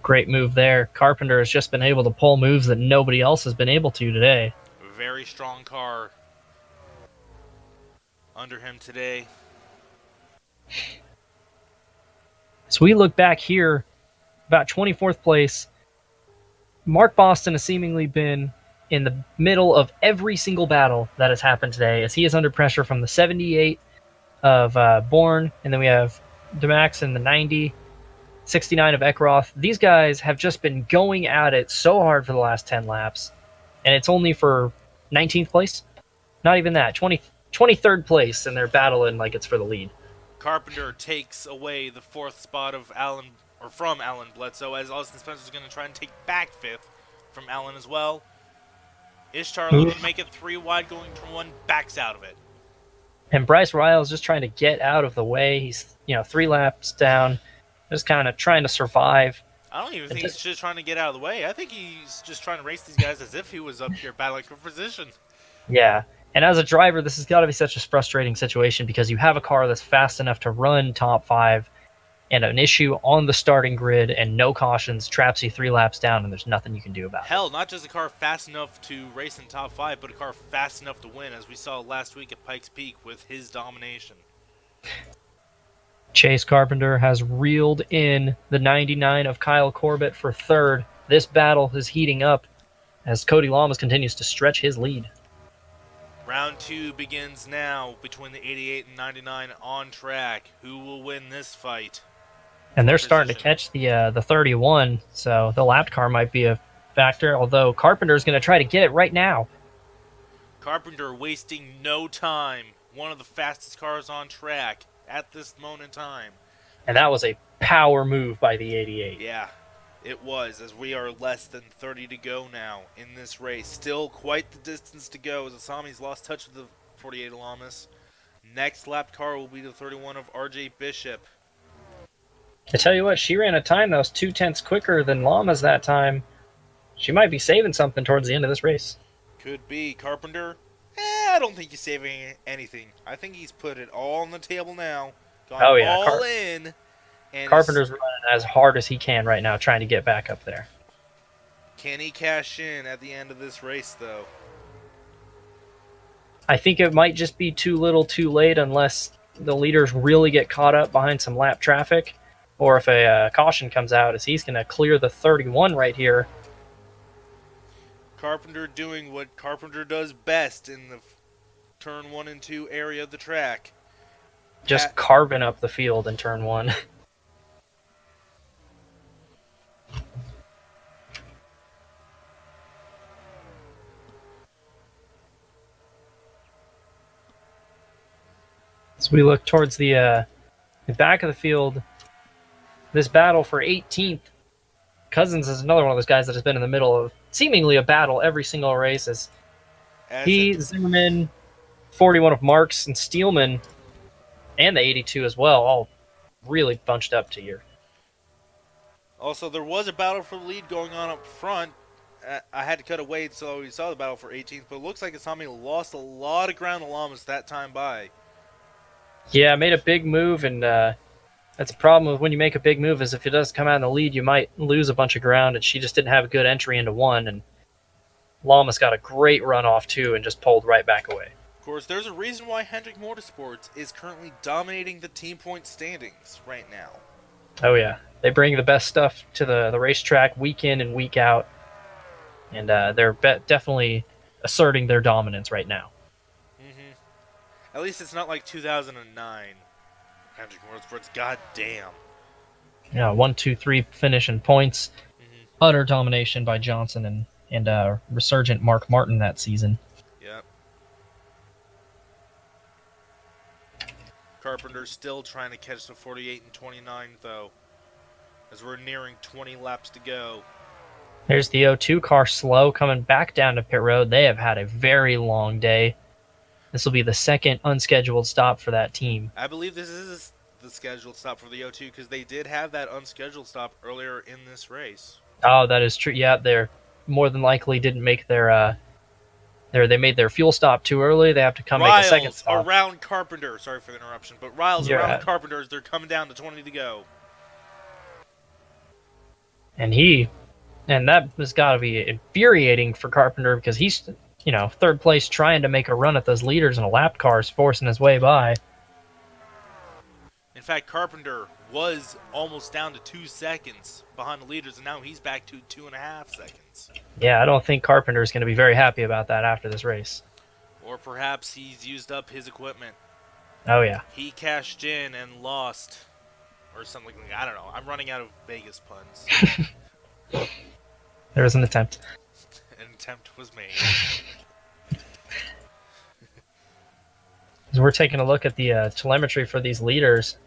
Great move there. Carpenter has just been able to pull moves that nobody else has been able to today. Very strong car under him today. So we look back here, about 24th place. Mark Boston has seemingly been in the middle of every single battle that has happened today, as he is under pressure from the 78 of Bourne, and then we have Demax in the 90, 69 of Ekroth. These guys have just been going at it so hard for the last 10 laps, and it's only for 19th place? Not even that, 23rd place, and they're battling like it's for the lead. Carpenter takes away the 4th spot of from Alan Bledsoe, as Austin Spencer is going to try and take back 5th from Alan as well. Ishtar looking to make it 3 wide, going to 1, backs out of it. And Bryce Ryle is just trying to get out of the way. He's 3 laps down, just kind of trying to survive. I don't even think he's just trying to get out of the way. I think he's just trying to race these guys as if he was up here battling for position. Yeah, and as a driver, this has got to be such a frustrating situation because you have a car that's fast enough to run top 5, and an issue on the starting grid and no cautions traps you 3 laps down, and there's nothing you can do about it. Hell, not just a car fast enough to race in top 5, but a car fast enough to win, as we saw last week at Pikes Peak with his domination. Chase Carpenter has reeled in the 99 of Kyle Corbett for 3rd. This battle is heating up as Cody Lamas continues to stretch his lead. Round 2 begins now between the 88 and 99 on track. Who will win this fight? And they're starting to catch the 31, so the lapped car might be a factor, although Carpenter's going to try to get it right now. Carpenter wasting no time. One of the fastest cars on track at this moment in time. And that was a power move by the 88. Yeah, it was, as we are less than 30 to go now in this race. Still quite the distance to go, as Asami's lost touch of the 48 Alamis. Next lapped car will be the 31 of RJ Bishop. I tell you what, she ran a time that was 0.2 quicker than Lamas that time. She might be saving something towards the end of this race. Could be. Carpenter? I don't think he's saving anything. I think he's put it all on the table now. Gone all in. And Carpenter's running as hard as he can right now, trying to get back up there. Can he cash in at the end of this race, though? I think it might just be too little too late unless the leaders really get caught up behind some lap traffic, or if a caution comes out, as he's going to clear the 31 right here. Carpenter doing what Carpenter does best in the turn 1 and 2 area of the track. Just carving up the field in turn 1. So we look towards the back of the field. This battle for 18th. Cousins is another one of those guys that has been in the middle of seemingly a battle every single race. Zimmerman, 41 of Marks, and Steelman, and the 82 as well, all really bunched up to here. Also, there was a battle for the lead going on up front. I had to cut away so we saw the battle for 18th, but it looks like Asami lost a lot of ground to Lamas that time by. Yeah, made a big move, and that's a problem with when you make a big move, is if it does come out in the lead, you might lose a bunch of ground, and she just didn't have a good entry into 1, and Lamas got a great run off too and just pulled right back away. Of course, there's a reason why Hendrick Motorsports is currently dominating the team point standings right now. Oh yeah, they bring the best stuff to the racetrack week in and week out, and they're definitely asserting their dominance right now. At least it's not like 2009 Hendrick Motorsports. God damn. 1, 2, 3 finish in points. Hmm. Utter domination by Johnson and resurgent Mark Martin that season. Yep. Carpenter's still trying to catch the 48 and 29, though, as we're nearing 20 laps to go. There's the O2 car slow coming back down to pit road. They have had a very long day. This will be the second unscheduled stop for that team. I believe this is the scheduled stop for the O2 because they did have that unscheduled stop earlier in this race. Oh, that is true. Yeah, they're more than likely didn't make they made their fuel stop too early. They have to come make a second stop. Around Carpenter. Sorry for the interruption, but Riles around Carpenter as they're coming down to 20 to go. And that has got to be infuriating for Carpenter because he's, third place trying to make a run at those leaders, and a lap car is forcing his way by. In fact, Carpenter was almost down to 2 seconds behind the leaders, and now he's back to 2.5 seconds. Yeah, I don't think Carpenter is going to be very happy about that after this race. Or perhaps he's used up his equipment. Oh, yeah. He cashed in and lost. Or something like that. I don't know. I'm running out of Vegas puns. There was an attempt. An attempt was made. As we're taking a look at the telemetry for these leaders,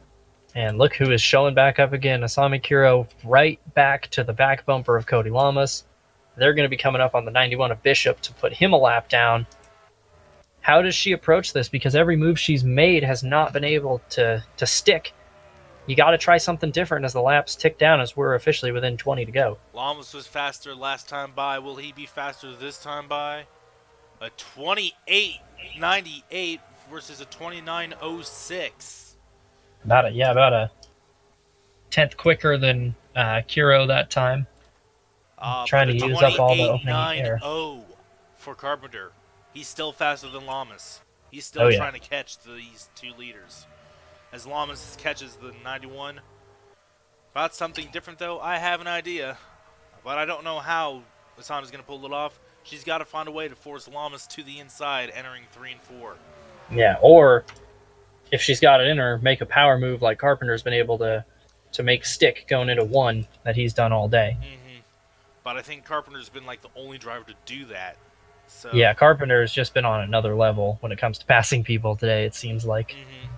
and look who is showing back up again. Asami Kiro right back to the back bumper of Cody Lamas. They're going to be coming up on the 91 of Bishop to put him a lap down. How does she approach this? Because every move she's made has not been able to stick. You got to try something different as the laps tick down, as we're officially within 20 to go. Lamas was faster last time by. Will he be faster this time by? A 28.98 versus a 29.06. About a tenth quicker than Kiro that time. Trying to use up all the opening air. 28.90 for Carpenter. He's still faster than Lamas. He's still trying to catch these two leaders. As Lamas catches the 91. About something different, though, I have an idea. But I don't know how Asami's going to pull it off. She's got to find a way to force Lamas to the inside, entering 3 and 4. Yeah, or if she's got it in her, make a power move like Carpenter's been able to make stick going into 1 that he's done all day. Mm-hmm. But I think Carpenter's been like the only driver to do that. So yeah, Carpenter's just been on another level when it comes to passing people today, it seems like. Mm-hmm.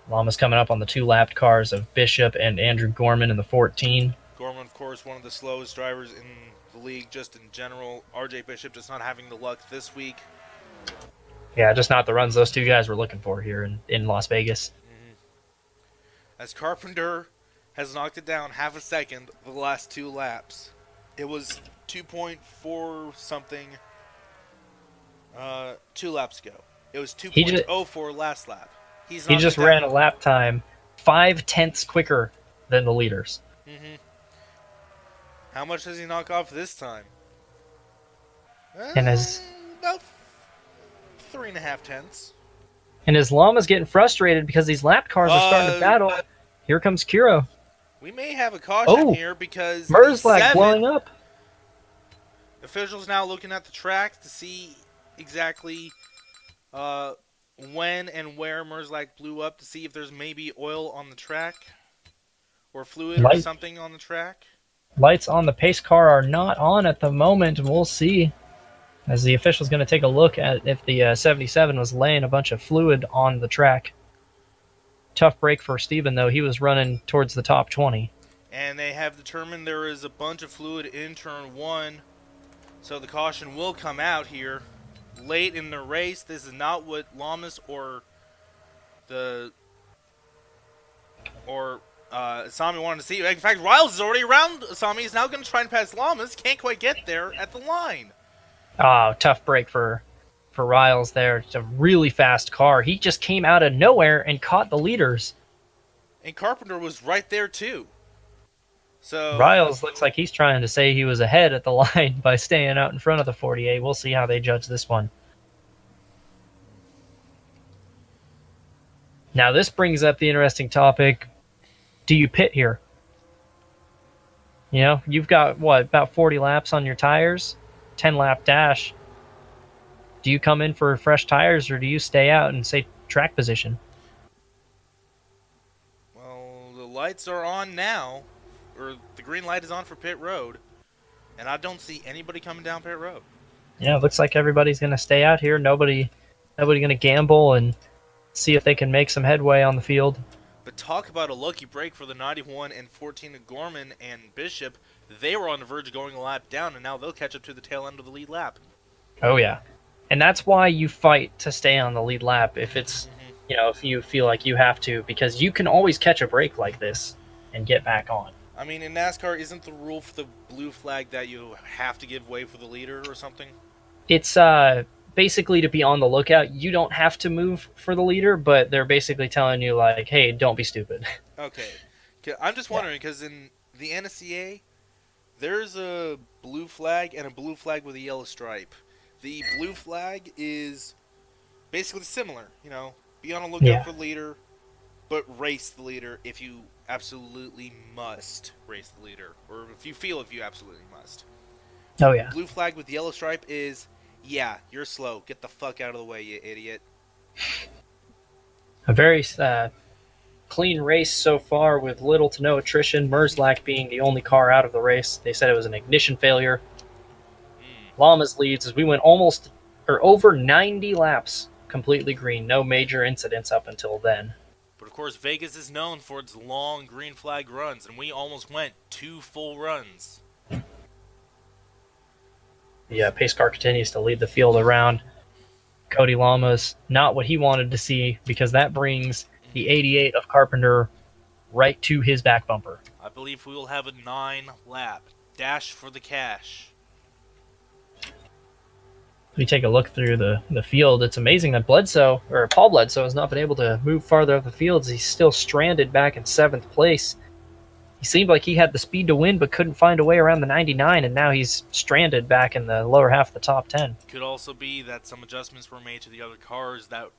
Lama's coming up on the 2 lapped cars of Bishop and Andrew Gorman in the 14. Gorman, of course, one of the slowest drivers in the league just in general. RJ Bishop just not having the luck this week. Yeah, just not the runs those two guys were looking for here in Las Vegas. Mm-hmm. As Carpenter has knocked it down half a second the last 2 laps. It was 2.4 something 2 laps ago. It was 2.04 last lap. He just ran a lap time 0.5 quicker than the leaders. Mm-hmm. How much does he knock off this time? And as about 3.5 tenths. And as Lama's getting frustrated because these lap cars are starting to battle, here comes Kiro. We may have a caution here because Merzlak blowing up. Officials now looking at the track to see exactly when and where Merzlak blew up, to see if there's maybe oil on the track or fluid or something on the track. Lights on the pace car are not on at the moment. We'll see. As the official's going to take a look at if the 77 was laying a bunch of fluid on the track. Tough break for Steven, though. He was running towards the top 20. And they have determined there is a bunch of fluid in turn 1. So the caution will come out here late in the race. This is not what Lamas or Asami wanted to see. In fact, Riles is already around Asami. He's now going to try and pass Lamas. Can't quite get there at the line. Oh, tough break for Riles there. It's a really fast car. He just came out of nowhere and caught the leaders. And Carpenter was right there too. So Riles looks like he's trying to say he was ahead at the line by staying out in front of the 48. We'll see how they judge this one. Now this brings up the interesting topic. Do you pit here? You know, you've got, about 40 laps on your tires? 10-lap dash. Do you come in for fresh tires, or do you stay out and say track position? Well, lights are on now, or the green light is on for pit road, and I don't see anybody coming down pit road. Yeah, it looks like everybody's going to stay out here. Nobody going to gamble and see if they can make some headway on the field. But talk about a lucky break for the 91 and 14 of Gorman and Bishop. They were on the verge of going a lap down, and now they'll catch up to the tail end of the lead lap. Oh yeah, and that's why you fight to stay on the lead lap if it's if you feel like you have to, because you can always catch a break like this and get back on. I mean, in NASCAR, isn't the rule for the blue flag that you have to give way for the leader or something? It's basically to be on the lookout. You don't have to move for the leader, but they're basically telling you like, hey, don't be stupid. Okay. I'm just wondering, because in the NSCA, there's a blue flag and a blue flag with a yellow stripe. The blue flag is basically similar, be on a lookout for the leader, but race the leader if you absolutely must race the leader, or if you absolutely must. Oh yeah. Blue flag with yellow stripe is, yeah, you're slow. Get the fuck out of the way, you idiot. A very clean race so far with little to no attrition. Merzlak being the only car out of the race. They said it was an ignition failure. Llamas leads as we went over 90 laps completely green. No major incidents up until then. But of course, Vegas is known for its long green flag runs, and we almost went 2 full runs. The pace car continues to lead the field around. Cody Llamas, not what he wanted to see, because that brings the 88 of Carpenter right to his back bumper. I believe we will have a 9-lap dash for the cash. We take a look through the field. It's amazing that Paul Bledsoe has not been able to move farther up the fields. He's still stranded back in 7th place. He seemed like he had the speed to win, but couldn't find a way around the 99, and now he's stranded back in the lower half of the top 10. Could also be that some adjustments were made to the other cars that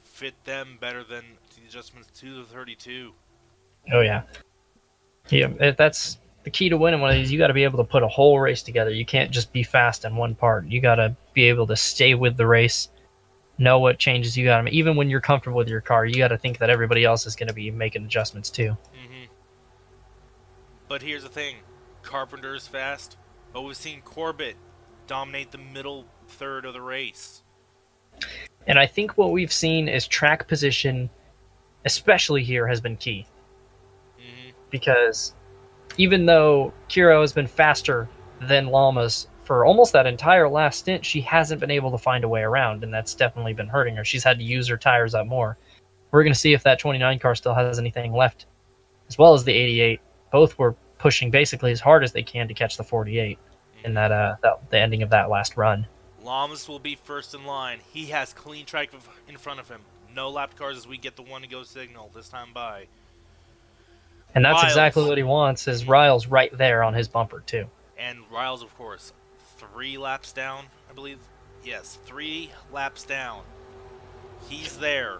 fit them better than the adjustments to the 32. Oh, yeah. Yeah, that's the key to winning one of these. You got to be able to put a whole race together. You can't just be fast in one part. You got to be able to stay with the race, know what changes you got to make. Even when you're comfortable with your car, you got to think that everybody else is going to be making adjustments too. But here's the thing. Carpenter's fast, but we've seen Corbett dominate the middle third of the race. And I think what we've seen is track position, especially here, has been key. Because even though Kiro has been faster than Llamas for almost that entire last stint, she hasn't been able to find a way around, and that's definitely been hurting her. She's had to use her tires up more. We're going to see if that 29 car still has anything left, as well as the 88. Both were pushing basically as hard as they can to catch the 48 in the ending of that last run. Llamas will be first in line. He has clean track in front of him. No lapped cars as we get the one to go signal this time by. And that's Riles. exactly what he wants, is Riles right there on his bumper too. And Riles, of course, 3 laps down, I believe. Yes, 3 laps down. He's there,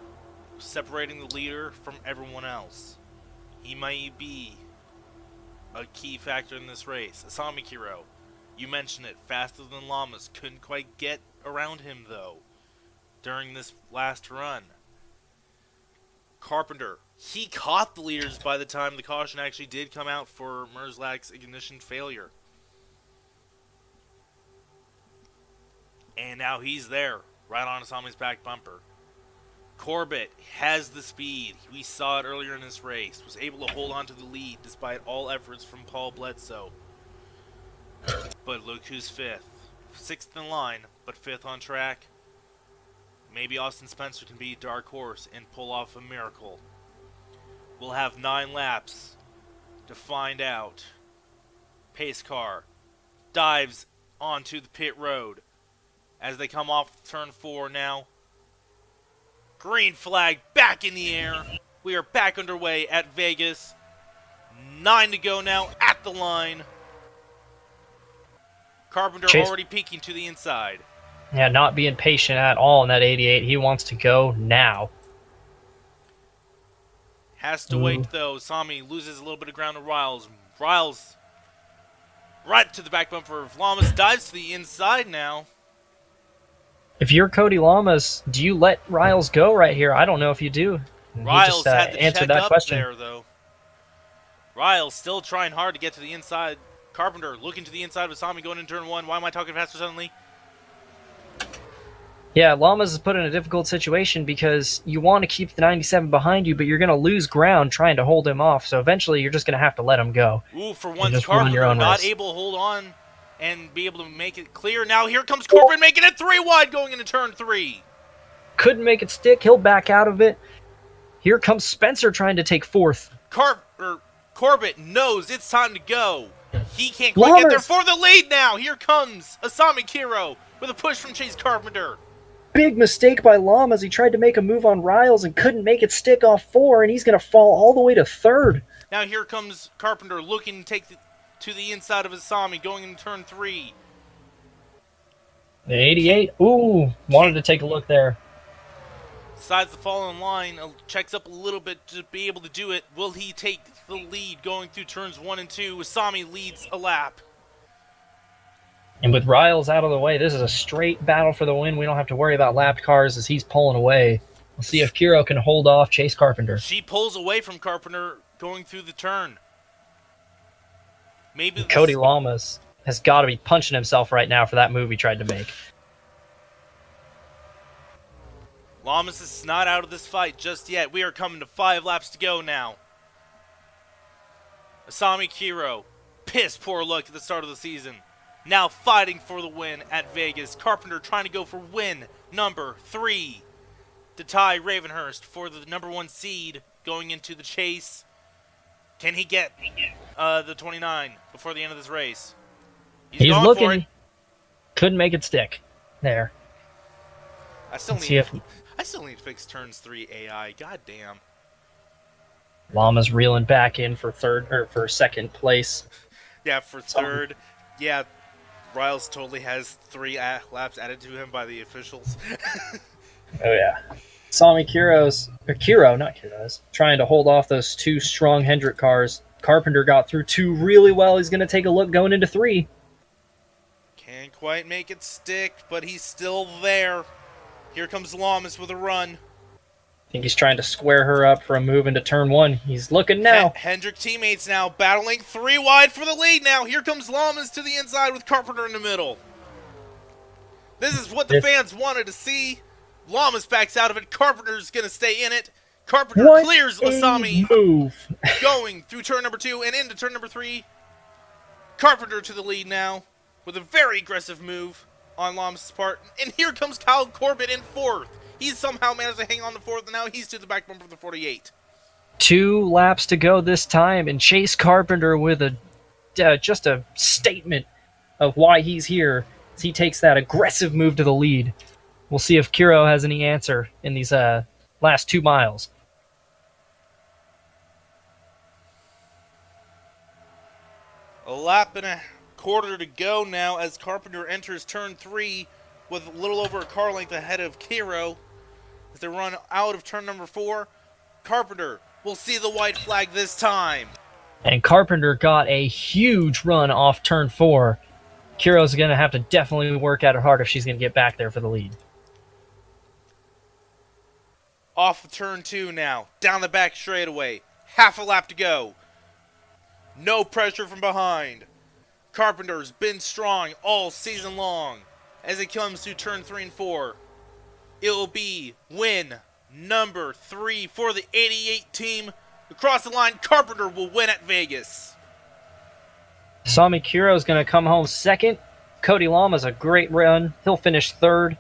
separating the leader from everyone else. He might be a key factor in this race. Asami Kiro, you mentioned it, faster than Llamas. Couldn't quite get around him, though, during this last run. Carpenter, he caught the leaders by the time the caution actually did come out for Merzlak's ignition failure. And now he's there, right on Asami's back bumper. Corbett has the speed. We saw it earlier in this race. Was able to hold on to the lead despite all efforts from Paul Bledsoe. But look who's 5th. 6th in line, but 5th on track. Maybe Austin Spencer can be a dark horse and pull off a miracle. We'll have 9 laps to find out. Pace car dives onto the pit road as they come off turn 4 now. Green flag back in the air. We are back underway at Vegas. 9 to go now at the line. Carpenter already peeking to the inside. Yeah, not being patient at all in that 88. He wants to go now. Has to wait, though. Sami loses a little bit of ground to Riles. Riles, right to the back bumper of Llamas, dives to the inside now. If you're Cody Llamas, do you let Riles go right here? I don't know if you do. Riles he just had to answered check that up question there, though. Riles still trying hard to get to the inside. Carpenter looking to the inside of Asami going into turn 1. Why am I talking faster suddenly? Yeah, Llamas is put in a difficult situation because you want to keep the 97 behind you, but you're going to lose ground trying to hold him off. So eventually, you're just going to have to let him go Ooh, for and once, just run your Carpenter own not race. able to hold on and be able to make it clear. Now here comes Corbin making it 3 wide going into turn 3. Couldn't make it stick. He'll back out of it. Here comes Spencer trying to take fourth. Corbett knows it's time to go. He can't quite get there for the lead now. Here comes Asami Kiro with a push from Chase Carpenter. Big mistake by Llamas. He tried to make a move on Riles and couldn't make it stick off 4, and he's going to fall all the way to 3rd. Now here comes Carpenter looking to take to the inside of Asami going into turn 3. The 88. Ooh, wanted to take a look there. Decides to fall in line, checks up a little bit to be able to do it. Will he take the lead going through turns 1 and 2? Asami leads a lap. And with Riles out of the way, this is a straight battle for the win. We don't have to worry about lapped cars as he's pulling away. We'll see if Kiro can hold off Chase Carpenter. She pulls away from Carpenter going through the turn. Maybe Cody Llamas has got to be punching himself right now for that move he tried to make. Llamas is not out of this fight just yet. We are coming to 5 laps to go now. Asami Kiro, piss poor luck at the start of the season. Now fighting for the win at Vegas. Carpenter trying to go for win number 3 to tie Ravenhurst for the number 1 seed going into the chase. Can he get the 29 before the end of this race? He's looking. Couldn't make it stick. There. I still need to fix turns 3 AI. God damn. Llama's reeling back in for second place. Yeah, for third. Yeah, Riles totally has 3 laps added to him by the officials. Oh yeah. Asami Kiro, not Kiro's, trying to hold off those 2 strong Hendrick cars. Carpenter got through 2 really well. He's going to take a look going into 3. Can't quite make it stick, but he's still there. Here comes Llamas with a run. I think he's trying to square her up for a move into turn 1. He's looking now. Hendrick teammates now battling 3 wide for the lead now. Here comes Llamas to the inside with Carpenter in the middle. This is what the fans wanted to see. Llamas backs out of it. Carpenter's going to stay in it. Carpenter clears Asami move. going through turn number 2 and into turn number 3. Carpenter to the lead now with a very aggressive move on Llamas' part. And here comes Kyle Corbett in 4th. He's somehow managed to hang on to 4th, and now he's to the back bumper for the 48. 2 laps to go this time, and Chase Carpenter with just a statement of why he's here as he takes that aggressive move to the lead. We'll see if Kiro has any answer in these last 2 miles. A lap and a quarter to go now as Carpenter enters turn 3 with a little over a car length ahead of Kiro. As they run out of turn number 4, Carpenter will see the white flag this time. And Carpenter got a huge run off turn 4. Kiro's going to have to definitely work at it hard if she's going to get back there for the lead. Off of turn 2 now, down the back straightaway. Half a lap to go. No pressure from behind. Carpenter's been strong all season long. As it comes to turn 3 and 4, it will be win number 3 for the 88 team. Across the line, Carpenter will win at Vegas. Asami Kiro's going to come home 2nd. Cody Llama's a great run. He'll finish 3rd.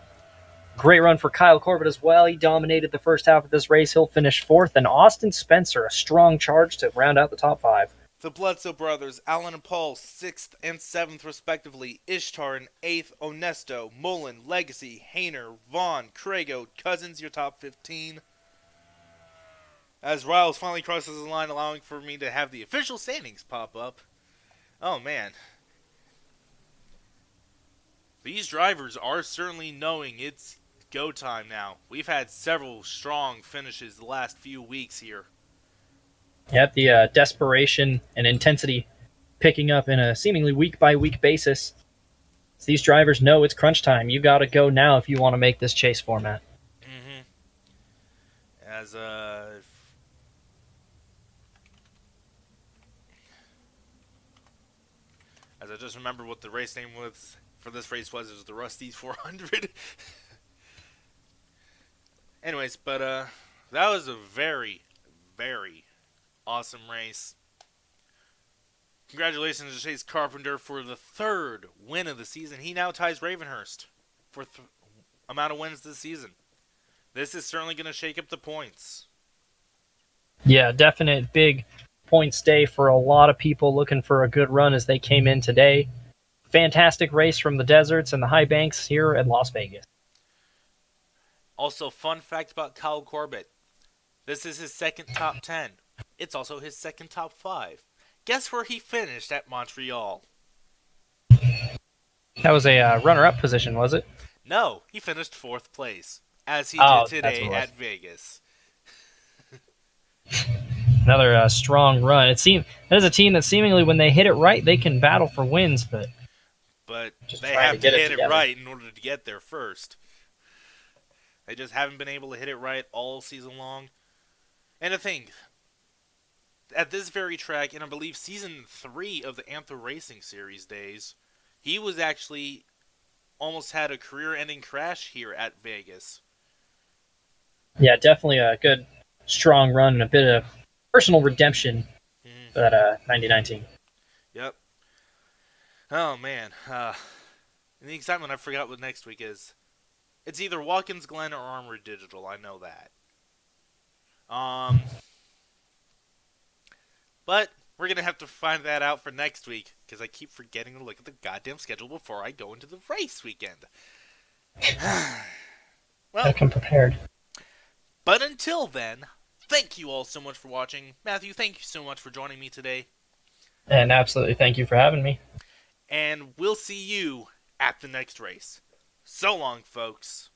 Great run for Kyle Corbett as well. He dominated the first half of this race. He'll finish 4th. And Austin Spencer, a strong charge to round out the top 5. The Bledsoe brothers, Alan and Paul, 6th and 7th respectively. Ishtar in 8th, Onesto, Mullen, Legacy, Hayner, Vaughn, Crago, Cousins, your top 15. As Riles finally crosses the line, allowing for me to have the official standings pop up. Oh man. These drivers are certainly knowing it's go time now. We've had several strong finishes the last few weeks here. Yep, the desperation and intensity picking up in a seemingly week-by-week basis. So these drivers know it's crunch time. You got to go now if you want to make this chase format. As I just remember what the race name was for this race was. It was the Rusty's 400. Anyways, but that was a very, very awesome race. Congratulations to Chase Carpenter for the third win of the season. He now ties Ravenhurst for amount of wins this season. This is certainly going to shake up the points. Yeah, definite big points day for a lot of people looking for a good run as they came in today. Fantastic race from the deserts and the high banks here at Las Vegas. Also, fun fact about Kyle Corbett. This is his second top 10. It's also his second top 5. Guess where he finished at Montreal? That was a runner-up position, was it? No, he finished 4th place, as he Oh, did that's today what it was. at Vegas. Another strong run. It seems that is a team that seemingly, when they hit it right, they can battle for wins, but But they trying have to to get it hit it together. right in order to get there first. They just haven't been able to hit it right all season long. And the thing, at this very track, in I believe season 3 of the Anthem Racing Series days, he was actually almost had a career-ending crash here at Vegas. yeah, definitely a good, strong run and a bit of personal redemption for that 1919. Yep. Oh, man. And the excitement, I forgot what next week is. It's either Watkins Glen or Armored Digital. I know that. But we're going to have to find that out for next week, because I keep forgetting to look at the goddamn schedule before I go into the race weekend. Well, Come prepared. but until then, thank you all so much for watching. Matthew, thank you so much for joining me today. And absolutely, thank you for having me. And we'll see you at the next race. So long, folks.